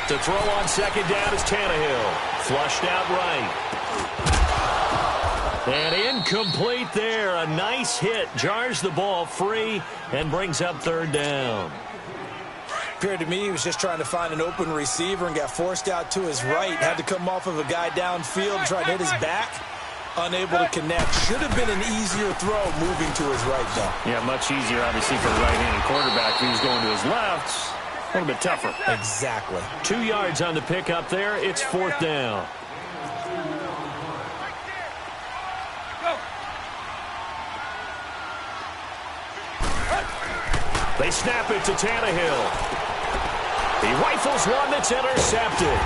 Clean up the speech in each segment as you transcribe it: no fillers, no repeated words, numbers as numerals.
To throw on second down is Tannehill. Flushed out right. And incomplete there. A nice hit. Jars the ball free and brings up third down. Appeared to me he was just trying to find an open receiver and got forced out to his right. Had to come off of a guy downfield, try to hit his back. Unable to connect. Should have been an easier throw moving to his right, though. Yeah, much easier, obviously, for a right-handed quarterback. If he was going to his left, a little bit tougher. Exactly. 2 yards on the pickup there. It's fourth down. They snap it to Tannehill. He rifles one that's intercepted.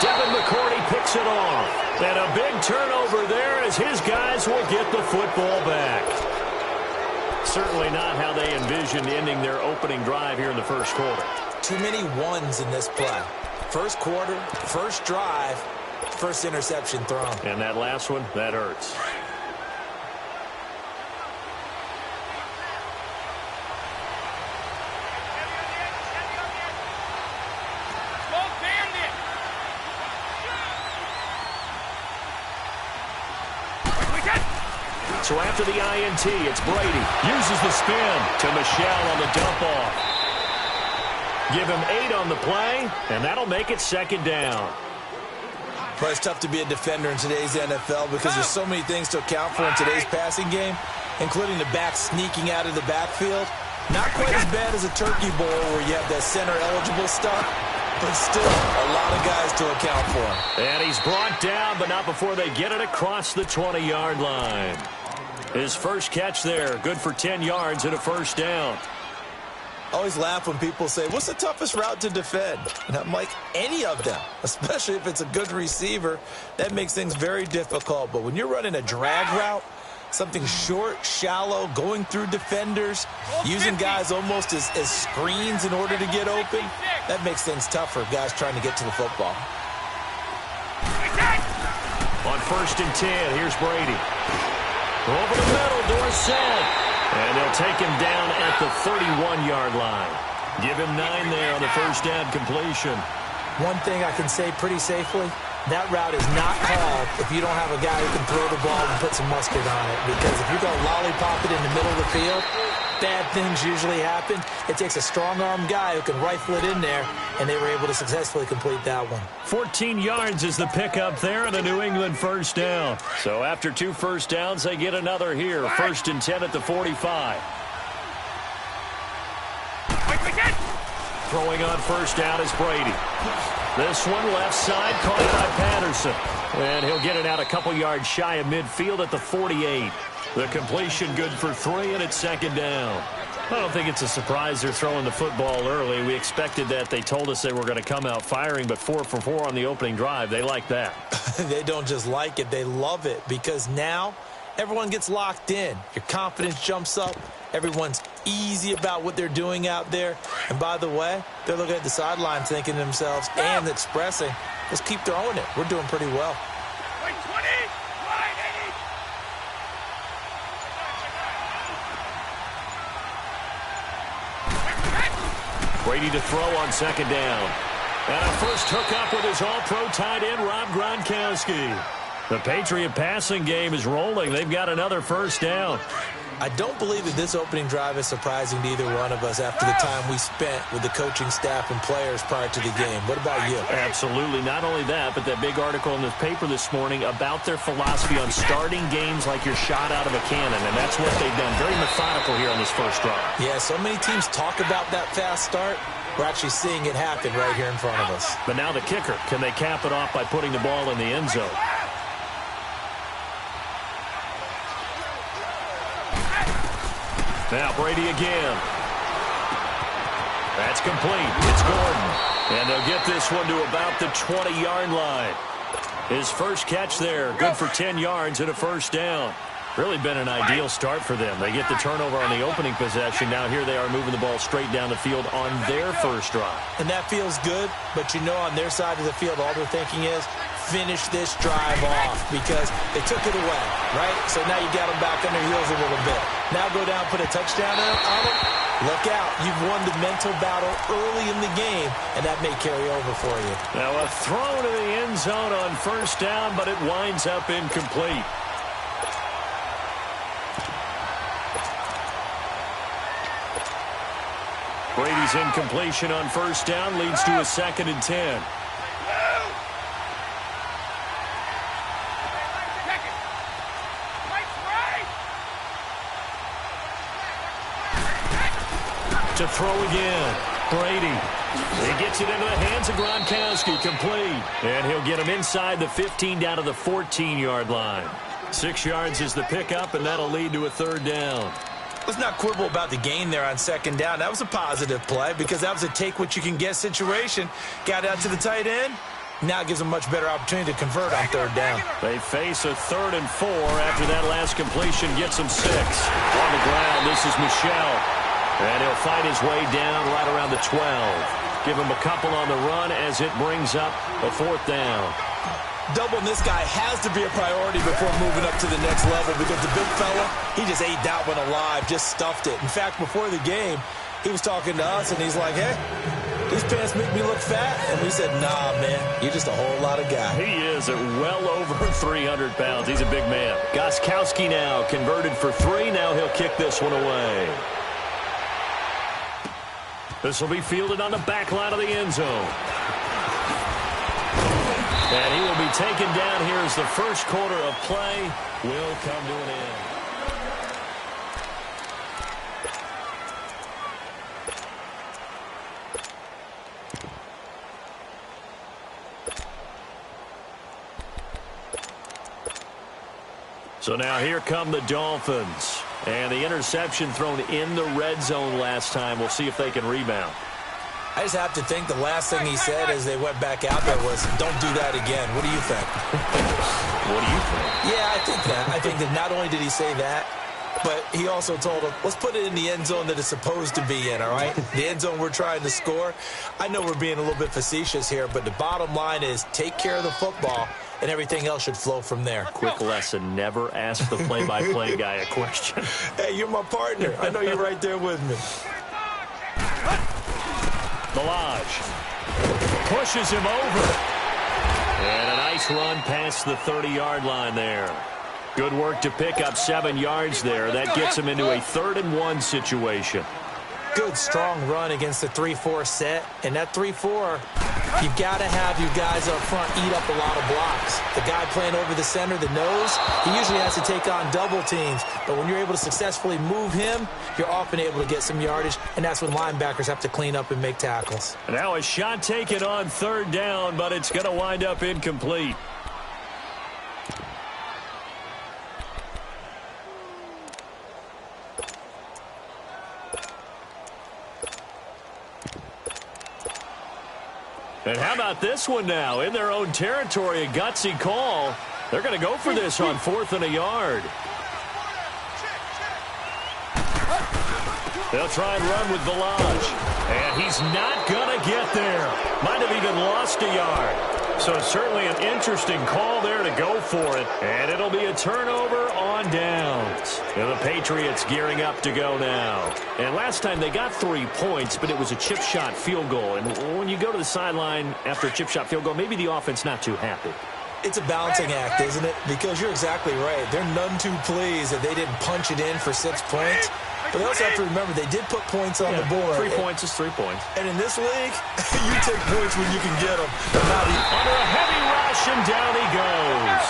Devin McCourty picks it off. And a big turnover there as his guys will get the football back. Certainly not how they envisioned ending their opening drive here in the first quarter. Too many ones in this play. First quarter, first drive, first interception thrown. And that last one, that hurts. So after the INT, it's Brady. Uses the spin to Michelle on the dump off. Give him 8 on the play, and that'll make it second down. But it's tough to be a defender in today's NFL because there's so many things to account for in today's passing game, including the back sneaking out of the backfield. Not quite as bad as a turkey bowl where you have that center-eligible stuff, but still a lot of guys to account for. And he's brought down, but not before they get it across the 20-yard line. His first catch there, good for 10 yards and a first down. I always laugh when people say, what's the toughest route to defend? And I'm like, any of them, especially if it's a good receiver. That makes things very difficult. But when you're running a drag route, something short, shallow, going through defenders, using guys almost as screens in order to get open, that makes things tougher, guys trying to get to the football. On 1st and 10, here's Brady. Over the middle, Dorsett. And they'll take him down at the 31-yard line. Give him 9 there on the first down completion. One thing I can say pretty safely, that route is not called if you don't have a guy who can throw the ball and put some mustard on it. Because if you're going to lollipop it in the middle of the field, bad things usually happen. It takes a strong-arm guy who can rifle it in there, and they were able to successfully complete that one. 14 yards is the pickup there and a New England first down. So after 2 first downs, they get another here. 1st and 10 at the 45. Throwing on first down is Brady. This one left side caught by Patterson. And he'll get it out a couple yards shy of midfield at the 48. The completion good for 3, and it's second down. I don't think it's a surprise they're throwing the football early. We expected that. They told us they were going to come out firing, but 4 for 4 on the opening drive. They like that. They don't just like it. They love it because now everyone gets locked in. Your confidence jumps up. Everyone's easy about what they're doing out there. And by the way, they're looking at the sideline thinking to themselves and expressing, let's keep throwing it. We're doing pretty well. Brady to throw on second down. And a first hookup with his all-pro tight end, Rob Gronkowski. The Patriot passing game is rolling. They've got another first down. I don't believe that this opening drive is surprising to either one of us after the time we spent with the coaching staff and players prior to the game. What about you? Absolutely. Not only that, but that big article in the paper this morning about their philosophy on starting games like you're shot out of a cannon, and that's what they've done. Very methodical here on this first drive. Yeah, so many teams talk about that fast start. We're actually seeing it happen right here in front of us. But now the kicker. Can they cap it off by putting the ball in the end zone? Now Brady again. That's complete. It's Gordon. And they'll get this one to about the 20-yard line. His first catch there. Good for 10 yards and a first down. Really been an ideal start for them. They get the turnover on the opening possession. Now here they are moving the ball straight down the field on their first drive. And that feels good, but you know on their side of the field all they're thinking is finish this drive off because they took it away, right? So now you got them back on their heels a little bit. Now go down, put a touchdown on them. Look out. You've won the mental battle early in the game, and that may carry over for you. Now a throw to the end zone on first down, but it winds up incomplete. Brady's incompletion on first down leads to a 2nd and 10. To throw again. Brady. He gets it into the hands of Gronkowski. Complete. And he'll get him inside the 15 down to the 14-yard line. 6 yards is the pickup, and that'll lead to a 3rd down. Let's not quibble about the gain there on 2nd down. That was a positive play because that was a take-what-you-can-get situation. Got out to the tight end. Now gives them a much better opportunity to convert on 3rd down. They face a 3rd and 4 after that last completion gets them 6. On the ground, this is Michel. And he'll fight his way down right around the 12. Give him a couple on the run as it brings up a 4th down. Doubling this guy has to be a priority before moving up to the next level because the big fella, he just ate that one alive, just stuffed it. In fact, before the game, he was talking to us, and he's like, hey, these pants make me look fat. And we said, nah, man, you're just a whole lot of guy. He is at well over 300 pounds. He's a big man. Gostkowski now converted for 3. Now he'll kick this one away. This will be fielded on the back line of the end zone. And he will be taken down here as the first quarter of play will come to an end. So now here come the Dolphins. And the interception thrown in the red zone last time. We'll see if they can rebound. I just have to think the last thing he said as they went back out there was, don't do that again. What do you think? What do you think? Yeah, I think that. I think that not only did he say that, but he also told him, let's put it in the end zone that it's supposed to be in, all right? The end zone we're trying to score. I know we're being a little bit facetious here, but the bottom line is take care of the football, and everything else should flow from there. Quick lesson, never ask the play-by-play guy a question. Hey, you're my partner. I know you're right there with me. Balaj pushes him over. And a nice run past the 30-yard line there. Good work to pick up 7 yards there. That gets him into a 3rd and 1 situation. Good, strong run against the 3-4 set. And that 3-4, you've got to have your guys up front eat up a lot of blocks. The guy playing over the center, the nose, he usually has to take on double teams. But when you're able to successfully move him, you're often able to get some yardage, and that's when linebackers have to clean up and make tackles. Now a shot taken on 3rd down, but it's going to wind up incomplete. And how about this one now? In their own territory, a gutsy call. They're going to go for this on 4th and a yard. They'll try and run with Balaj. And he's not going to get there. Might have even lost a yard. So certainly an interesting call there to go for it. And it'll be a turnover on downs. And the Patriots gearing up to go now. And last time they got 3 points, but it was a chip shot field goal. And when you go to the sideline after a chip shot field goal, maybe the offense not too happy. It's a balancing act, isn't it? Because you're exactly right. They're none too pleased that they didn't punch it in for 6 points. But they also have to remember they did put points on the board. 3 points is 3 points. And in this league, you take points when you can get them. Under a heavy rush, and down he goes.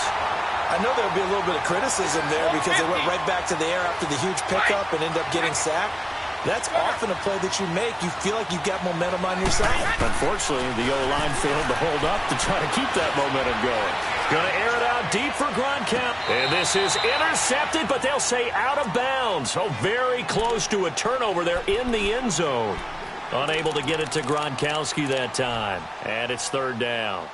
I know there'll be a little bit of criticism there because they went right back to the air after the huge pickup and ended up getting sacked. That's often a play that you make. You feel like you've got momentum on your side. Unfortunately, the O-line failed to hold up to try to keep that momentum going. Going to air it out deep for Gronkowski. And this is intercepted, but they'll say out of bounds. So very close to a turnover there in the end zone. Unable to get it to Gronkowski that time. And it's 3rd down.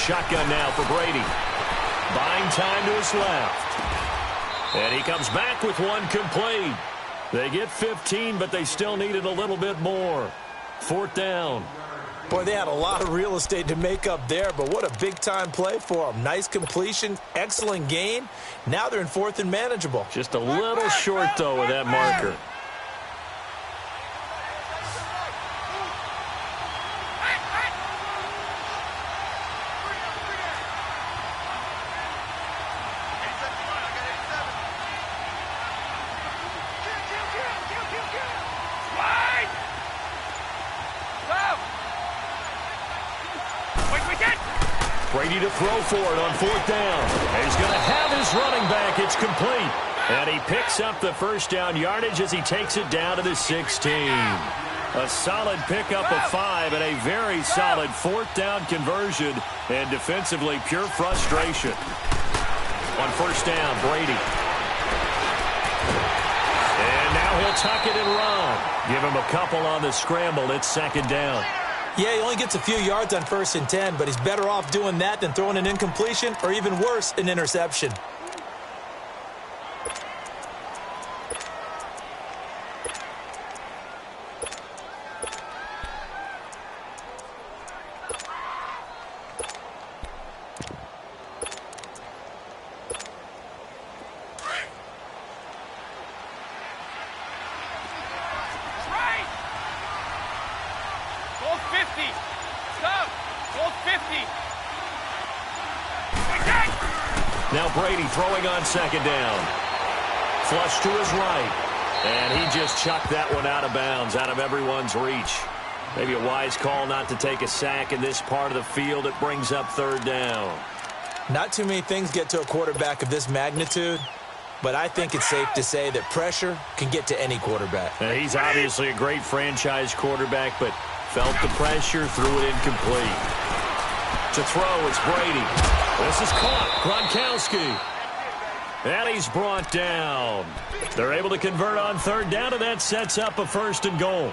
shotgun now for Brady. Buying time to his left. And he comes back with one complete. They get 15, but they still needed a little bit more. 4th down. Boy, they had a lot of real estate to make up there, but what a big-time play for them. Nice completion, excellent gain. Now they're in 4th and manageable. Just a little short, though, with that marker. Brady to throw for it on 4th down. He's going to have his running back. It's complete. And he picks up the first down yardage as he takes it down to the 16. A solid pickup of 5 and a very solid 4th down conversion. And defensively, pure frustration. On 1st down, Brady. And now he'll tuck it and run. Give him a couple on the scramble. It's 2nd down. Yeah, he only gets a few yards on 1st and 10, but he's better off doing that than throwing an incompletion or even worse, an interception. Now Brady throwing on 2nd down. Flush to his right. And he just chucked that one out of bounds, out of everyone's reach. Maybe a wise call not to take a sack in this part of the field. It brings up 3rd down. Not too many things get to a quarterback of this magnitude, but I think it's safe to say that pressure can get to any quarterback. And he's obviously a great franchise quarterback, but felt the pressure, threw it incomplete. To throw, it's Brady. This is caught. Gronkowski. And he's brought down. They're able to convert on 3rd down, and that sets up a 1st and goal.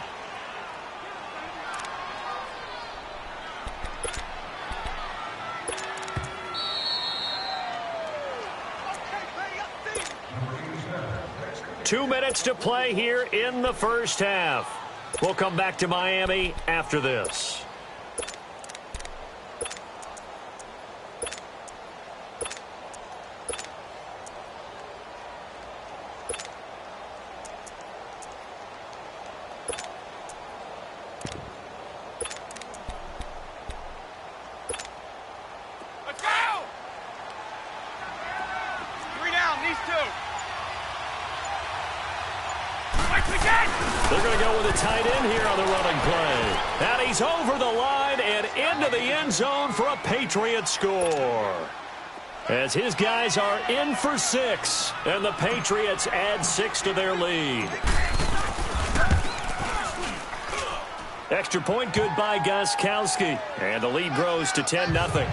Two minutes to play here in the first half. We'll come back to Miami after this. They're going to go with a tight end here on the running play. And he's over the line and into the end zone for a Patriot score. As his guys are in for 6, and the Patriots add 6 to their lead. Extra point good by Gronkowski. And the lead grows to 10-0.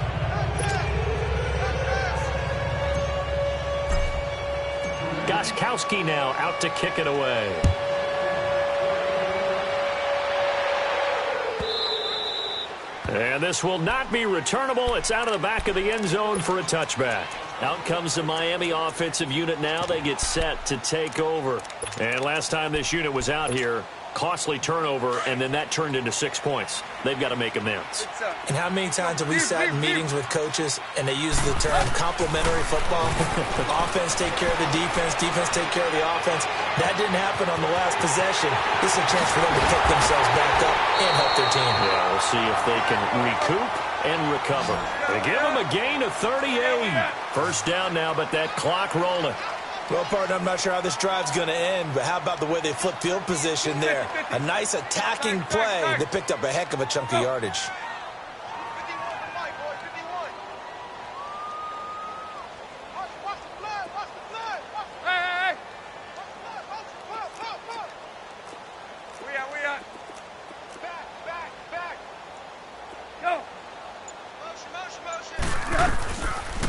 Gronkowski now out to kick it away. And this will not be returnable. It's out of the back of the end zone for a touchback. Out comes the Miami offensive unit now. They get set to take over. And last time this unit was out here, costly turnover, and then that turned into 6 points. They've got to make amends. And how many times have we sat in meetings with coaches and they use the term complementary football? Offense take care of the defense, defense take care of the offense. That didn't happen on the last possession. This is a chance for them to pick themselves back up and help their team. Yeah, we'll see if they can recoup and recover. They give them a gain of 38. First down now, but that clock rolling. Well, partner, I'm not sure how this drive's going to end, but how about the way they flip field position there? A nice attacking play. They picked up a heck of a chunk of yardage.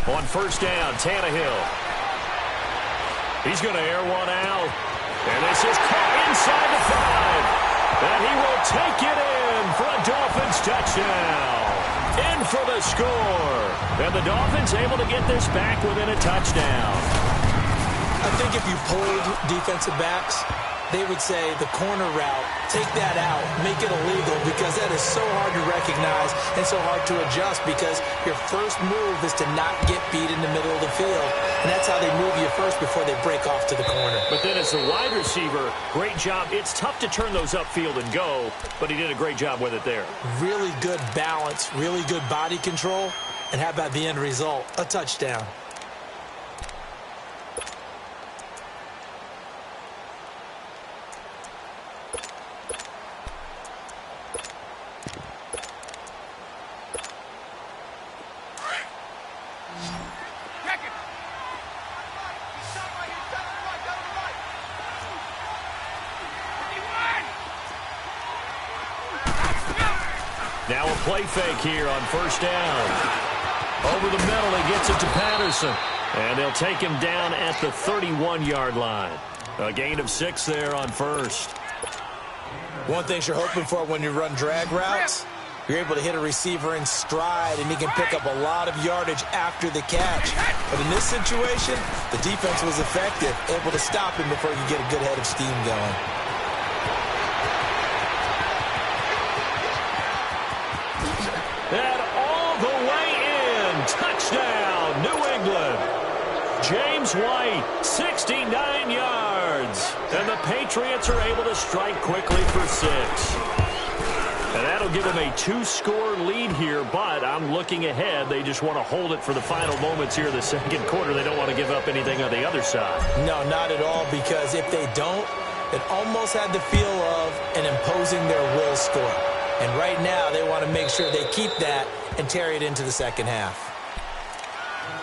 On first down, Tannehill. He's going to air one out. And this is caught inside the 5. And he will take it in for a Dolphins touchdown. In for the score. And the Dolphins able to get this back within a touchdown. I think if you polled defensive backs, they would say the corner route, take that out, make it illegal, because that is so hard to recognize and so hard to adjust, because your first move is to not get beat in the middle of the field. And that's how they move you first before they break off to the corner. But then as the wide receiver, great job. It's tough to turn those upfield and go, but he did a great job with it there. Really good balance, really good body control. And how about the end result? A touchdown. Now a play fake here on first down. Over the middle, he gets it to Patterson. And they'll take him down at the 31-yard line. A gain of 6 there on first. One thing you're hoping for when you run drag routes, you're able to hit a receiver in stride, and he can pick up a lot of yardage after the catch. But in this situation, the defense was effective, able to stop him before you get a good head of steam going. And all the way in. Touchdown, New England. James White, 69 yards. And the Patriots are able to strike quickly for 6. And that'll give them a 2-score lead here, but I'm looking ahead. They just want to hold it for the final moments here in the second quarter. They don't want to give up anything on the other side. No, not at all, because if they don't, it almost had the feel of an imposing their will score. And right now, they want to make sure they keep that and carry it into the second half.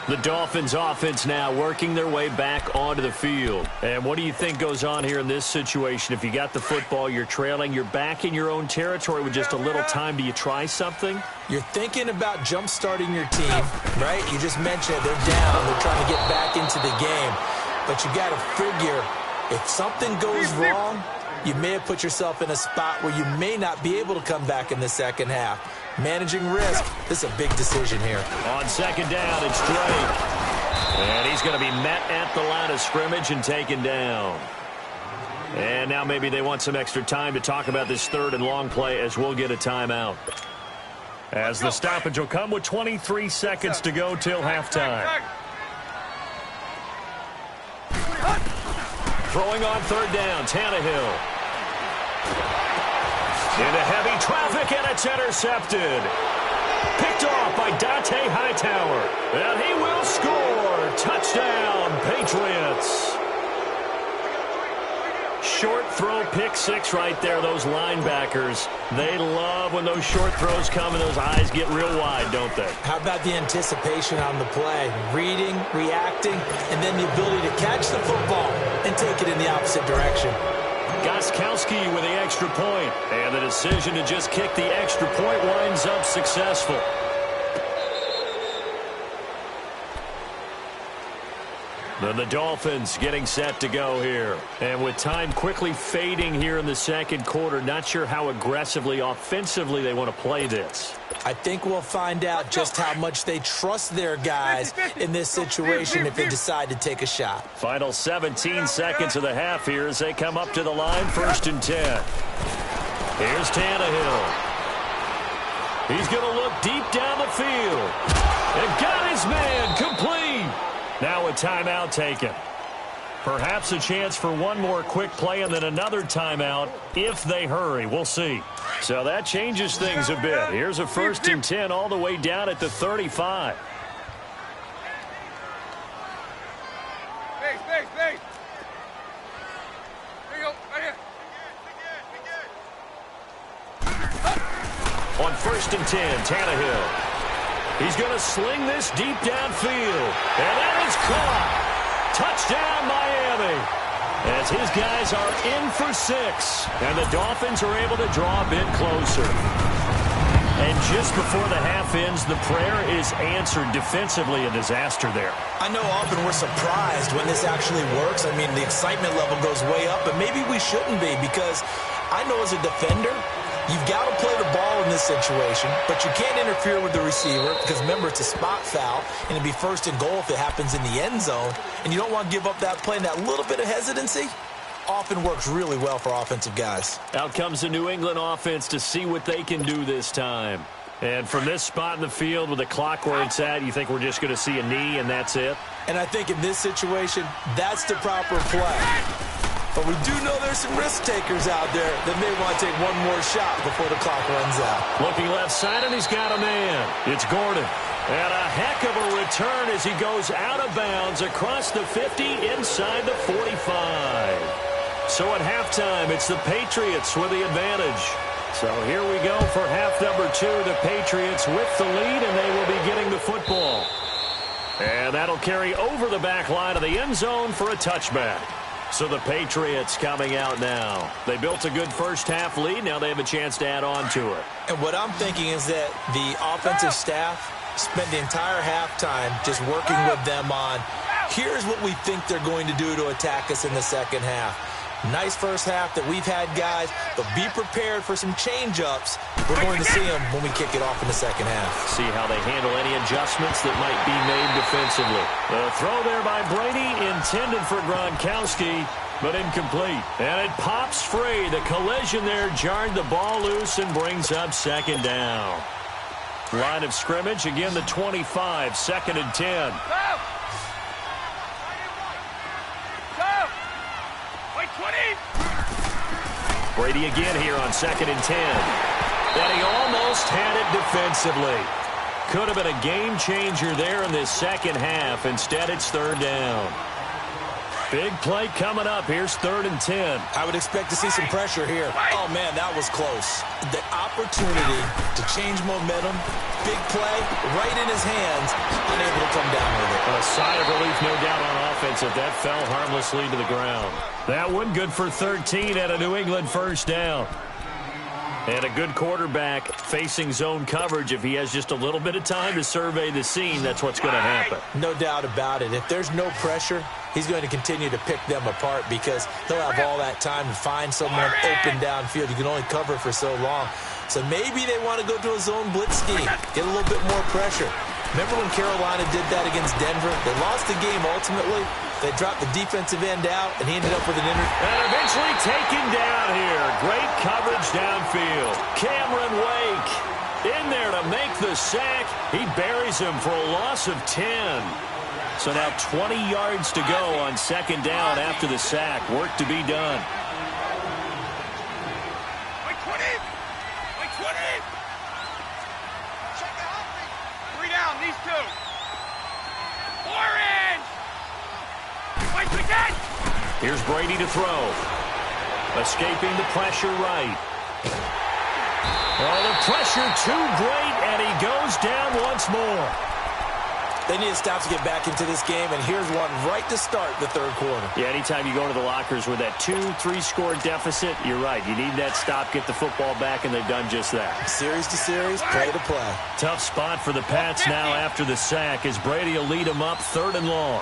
The Dolphins offense now working their way back onto the field. And what do you think goes on here in this situation? If you got the football, you're trailing, you're back in your own territory with just a little time. Do you try something? You're thinking about jump-starting your team, right? You just mentioned it. They're down. They're trying to get back into the game. But you got to figure, if something goes wrong, you may have put yourself in a spot where you may not be able to come back in the second half. Managing risk, this is a big decision here. On second down, it's Drake. And he's going to be met at the line of scrimmage and taken down. And now maybe they want some extra time to talk about this third and long play, as we'll get a timeout. As the stoppage will come with 23 seconds to go till halftime. Throwing on third down, Tannehill. Into heavy traffic, and it's intercepted. Picked off by Dante Hightower. And he will score. Touchdown, Patriots. Short throw, pick 6 right there. Those linebackers, they love when those short throws come and those eyes get real wide, don't they? How about the anticipation on the play? Reading, reacting, and then the ability to catch the football and take it in the opposite direction. Gostkowski with the extra point. And the decision to just kick the extra point winds up successful. Then the Dolphins getting set to go here. And with time quickly fading here in the second quarter, not sure how aggressively, offensively they want to play this. I think we'll find out just how much they trust their guys in this situation if they decide to take a shot. Final 17 seconds of the half here as they come up to the line, 1st and 10. Here's Tannehill. He's going to look deep down the field. And got his man complete. Now a timeout taken. Perhaps a chance for one more quick play and then another timeout if they hurry. We'll see. So that changes things a bit. Here's a 1st and 10 all the way down at the 35. Base. There you go, right here. On 1st and 10, Tannehill. He's going to sling this deep downfield. And that is caught. Touchdown, Miami. As his guys are in for 6. And the Dolphins are able to draw a bit closer. And just before the half ends, the prayer is answered defensively. A disaster there. I know often we're surprised when this actually works. I mean, the excitement level goes way up, but maybe we shouldn't be, because I know as a defender, You've got to play the ball in this situation, but you can't interfere with the receiver because, remember, it's a spot foul, and it'd be first and goal if it happens in the end zone, and you don't want to give up that play, and that little bit of hesitancy often works really well for offensive guys. Out comes the New England offense to see what they can do this time. And from this spot in the field with the clock where it's at, you think we're just going to see a knee and that's it? And I think in this situation, that's the proper play. But we do know there's some risk takers out there that may want to take one more shot before the clock runs out. Looking left side, and he's got a man. It's Gordon. And a heck of a return as he goes out of bounds across the 50 inside the 45. So at halftime, it's the Patriots with the advantage. So here we go for half number 2. The Patriots with the lead, and they will be getting the football. And that'll carry over the back line of the end zone for a touchback. So the Patriots coming out now. They built a good first half lead. Now they have a chance to add on to it. And what I'm thinking is that the offensive staff spent the entire halftime just working with them on, here's what we think they're going to do to attack us in the second half. Nice first half that we've had, guys, but be prepared for some change-ups. We're going to see them when we kick it off in the second half. See how they handle any adjustments that might be made defensively. The throw there by Brady, intended for Gronkowski, but incomplete. And it pops free. The collision there jarred the ball loose and brings up second down. Line of scrimmage, again the 25, 2nd and 10. Brady again here on 2nd and 10. And he almost had it defensively. Could have been a game changer there in this second half. Instead, it's 3rd down. Big play coming up. Here's 3rd and 10. I would expect to see some pressure here. Oh, man, that was close. The opportunity to change momentum, big play, right in his hands, unable to come down with it. A sigh of relief, no doubt, on offense if that fell harmlessly to the ground. That one good for 13 at a New England first down. And a good quarterback facing zone coverage. If he has just a little bit of time to survey the scene, that's what's going to happen. No doubt about it. If there's no pressure, he's going to continue to pick them apart because he'll have all that time to find someone open downfield. You can only cover for so long. So maybe they want to go to a zone blitz scheme, get a little bit more pressure. Remember when Carolina did that against Denver? They lost the game ultimately. They dropped the defensive end out, and he ended up with an And eventually taken down here. Great coverage downfield. Cameron Wake in there to make the sack. He buries him for a loss of 10. So now 20 yards to go on 2nd down after the sack. Work to be done. Here's Brady to throw. Escaping the pressure right. Oh, the pressure too great, and he goes down once more. They need to stop to get back into this game, and here's one right to start the 3rd quarter. Yeah, anytime you go to the lockers with that 2-3 score deficit, you're right. You need that stop, get the football back, and they've done just that. Series to series, play to play. Tough spot for the Pats now after the sack as Brady will lead them up 3rd and long.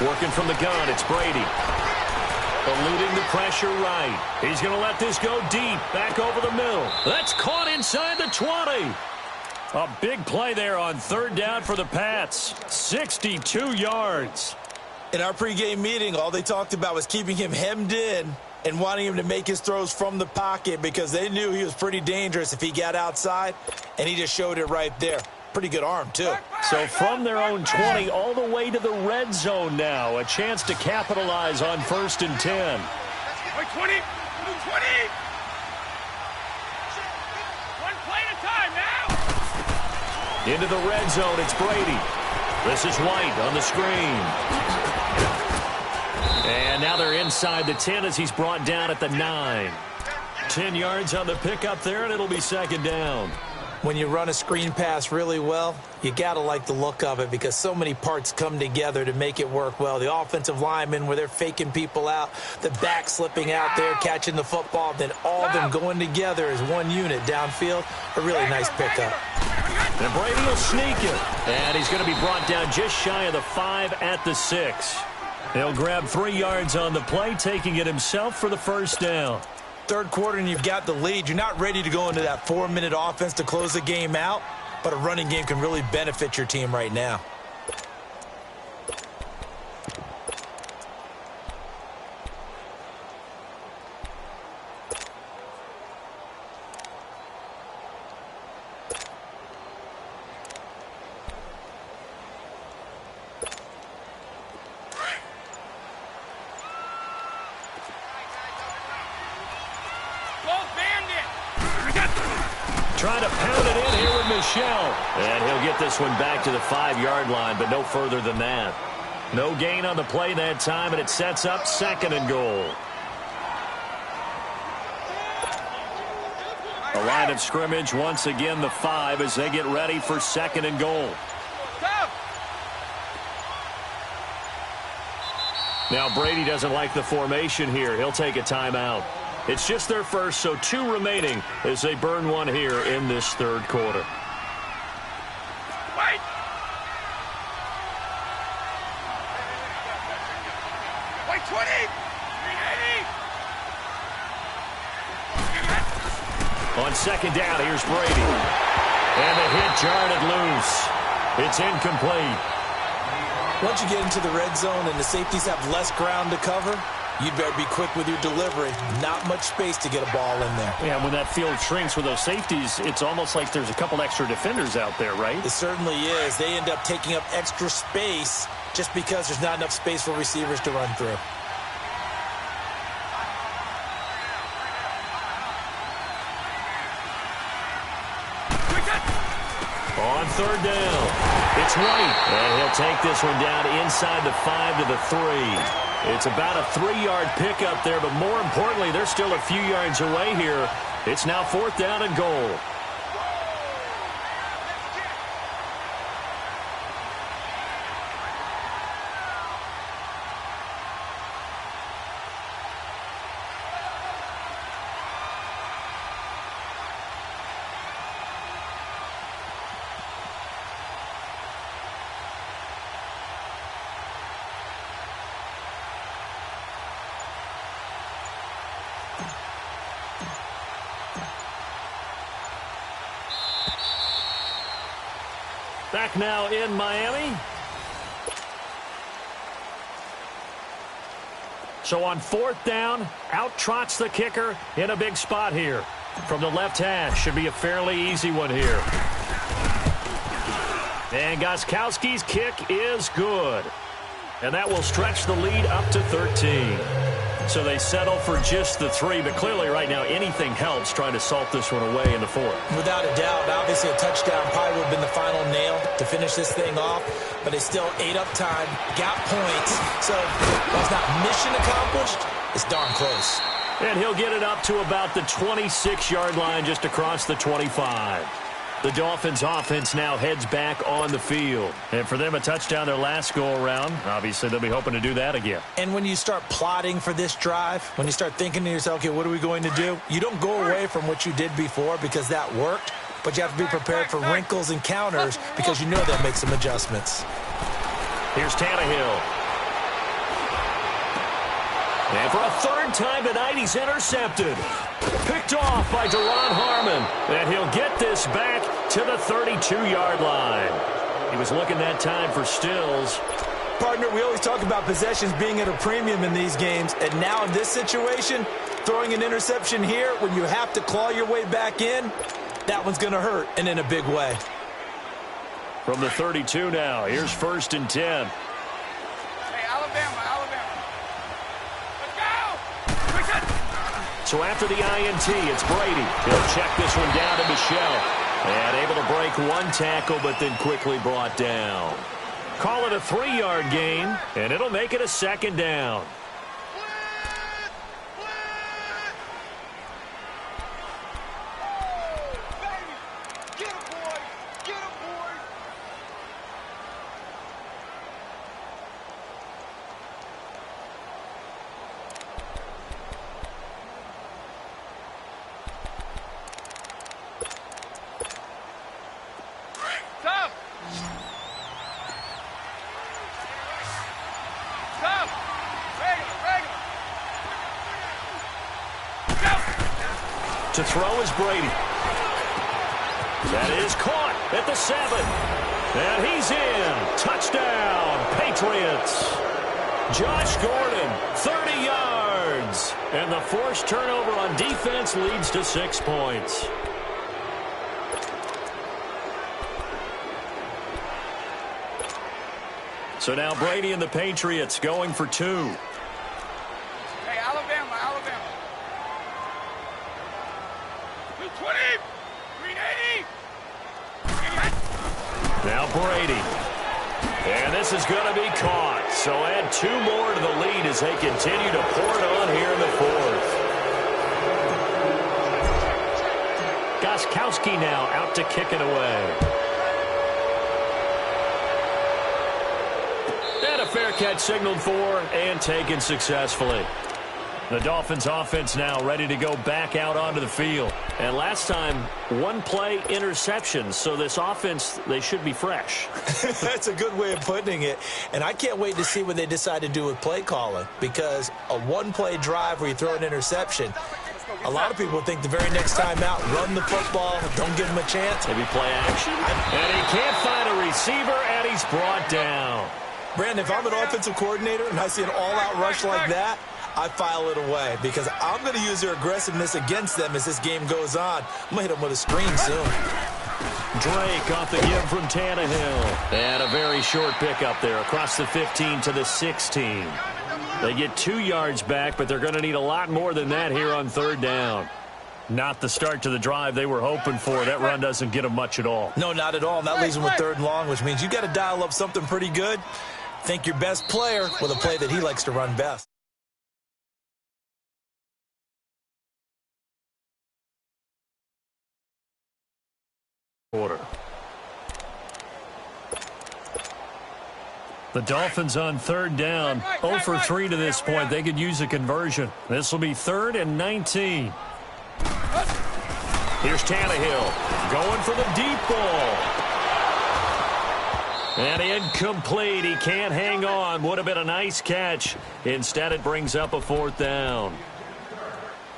Working from the gun, it's Brady. Eluding the pressure right. He's going to let this go deep, back over the middle. That's caught inside the 20. A big play there on 3rd down for the Pats. 62 yards. In our pregame meeting, all they talked about was keeping him hemmed in and wanting him to make his throws from the pocket because they knew he was pretty dangerous if he got outside, and he just showed it right there. Pretty good arm, too. So from their own 20 all the way to the red zone now. A chance to capitalize on 1st and 10. 20. One play at a time now. Into the red zone, it's Brady. This is White on the screen. And now they're inside the 10 as he's brought down at the 9. 10 yards on the pickup there, and it'll be 2nd down. When you run a screen pass really well, you got to like the look of it because so many parts come together to make it work well. The offensive linemen where they're faking people out, the back slipping out there, catching the football, then all of them going together as one unit downfield. A really nice pickup. And Brady will sneak it. And he's going to be brought down just shy of the 5 at the 6. He'll grab 3 yards on the play, taking it himself for the first down. Third quarter and you've got the lead. You're not ready to go into that 4-minute offense to close the game out, but a running game can really benefit your team right now. Trying to pound it in here with Michelle. And he'll get this one back to the 5-yard line, but no further than that. No gain on the play that time, and it sets up 2nd and goal. The line of scrimmage, once again, the 5 as they get ready for 2nd and goal. Now Brady doesn't like the formation here. He'll take a timeout. It's just their first, so 2 remaining as they burn one here in this third quarter. Wait! Wait, 20! 380! On 2nd down, here's Brady. And the hit jarred it loose. It's incomplete. Once you get into the red zone and the safeties have less ground to cover, you'd better be quick with your delivery. Not much space to get a ball in there. Yeah, when that field shrinks with those safeties, it's almost like there's a couple extra defenders out there, right? It certainly is. They end up taking up extra space just because there's not enough space for receivers to run through. On 3rd down, it's White. And he'll take this one down inside the 5 to the 3. It's about a 3-yard pickup there, but more importantly, they're still a few yards away here. It's now 4th down and goal. Back now in Miami. So on 4th down, out trots the kicker in a big spot here. From the left hash, should be a fairly easy one here. And Gostkowski's kick is good. And that will stretch the lead up to 13. So they settle for just the 3, but clearly right now anything helps trying to salt this one away in the 4th. Without a doubt, obviously a touchdown probably would have been the final nail to finish this thing off, but they still ate up time, got points, so while it's not mission accomplished, it's darn close. And he'll get it up to about the 26-yard line just across the 25. The Dolphins offense now heads back on the field. And for them, a touchdown their last go-around. Obviously, they'll be hoping to do that again. And when you start plotting for this drive, when you start thinking to yourself, okay, what are we going to do? You don't go away from what you did before because that worked, but you have to be prepared for wrinkles and counters because you know they'll make some adjustments. Here's Tannehill. And for a 3rd time tonight, he's intercepted. Picked off by Deron Harmon. And he'll get this back to the 32-yard line. He was looking that time for Stills. Partner, we always talk about possessions being at a premium in these games. And now in this situation, throwing an interception here when you have to claw your way back in, that one's going to hurt, and in a big way. From the 32 now, here's 1st and 10. Hey, Alabama. So after the INT, it's Brady. He'll check this one down to Michelle. And able to break one tackle, but then quickly brought down. Call it a 3-yard gain, and it'll make it a 2nd down. To throw is Brady. That is caught at the 7. And he's in. Touchdown, Patriots. Josh Gordon, 30 yards. And the forced turnover on defense leads to 6 points. So now Brady and the Patriots going for 2. Hey, Alabama. 220. 380. Now Brady. And this is going to be caught. So add 2 more to the lead as they continue to pour it on here in the 4th. Gostkowski now out to kick it away. And a fair catch signaled for and taken successfully. The Dolphins offense now ready to go back out onto the field. And last time, 1 play interception. So this offense, they should be fresh. That's a good way of putting it. And I can't wait to see what they decide to do with play calling. Because a 1-play drive where you throw an interception, a lot of people think the very next time out, run the football, don't give them a chance. Maybe play action. And he can't find a receiver, and he's brought down. Brandon, if I'm an offensive coordinator and I see an all-out rush like that, I file it away because I'm going to use their aggressiveness against them as this game goes on. I'm going to hit them with a screen soon. Drake off the give from Tannehill. And a very short pickup there across the 15 to the 16. They get 2 yards back, but they're going to need a lot more than that here on 3rd down. Not the start to the drive they were hoping for. That run doesn't get them much at all. No, not at all. And that leaves them with 3rd and long, which means you got to dial up something pretty good. Think your best player with a play that he likes to run best. Quarter. The Dolphins on 3rd down. 0 for 3 to this point. They could use a conversion. This will be 3rd and 19. Here's Tannehill going for the deep ball. And incomplete. He can't hang on. Would have been a nice catch. Instead, it brings up a 4th down.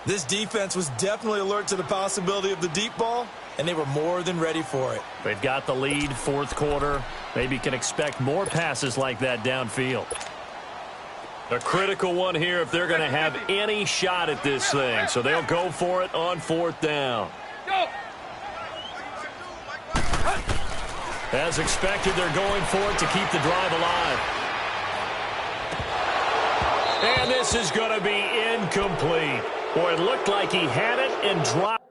This defense was definitely alert to the possibility of the deep ball, and they were more than ready for it. They've got the lead, 4th quarter. Maybe can expect more passes like that downfield. A critical one here if they're going to have any shot at this thing. So they'll go for it on 4th down. As expected, they're going for it to keep the drive alive. And this is going to be incomplete. Boy, it looked like he had it and dropped.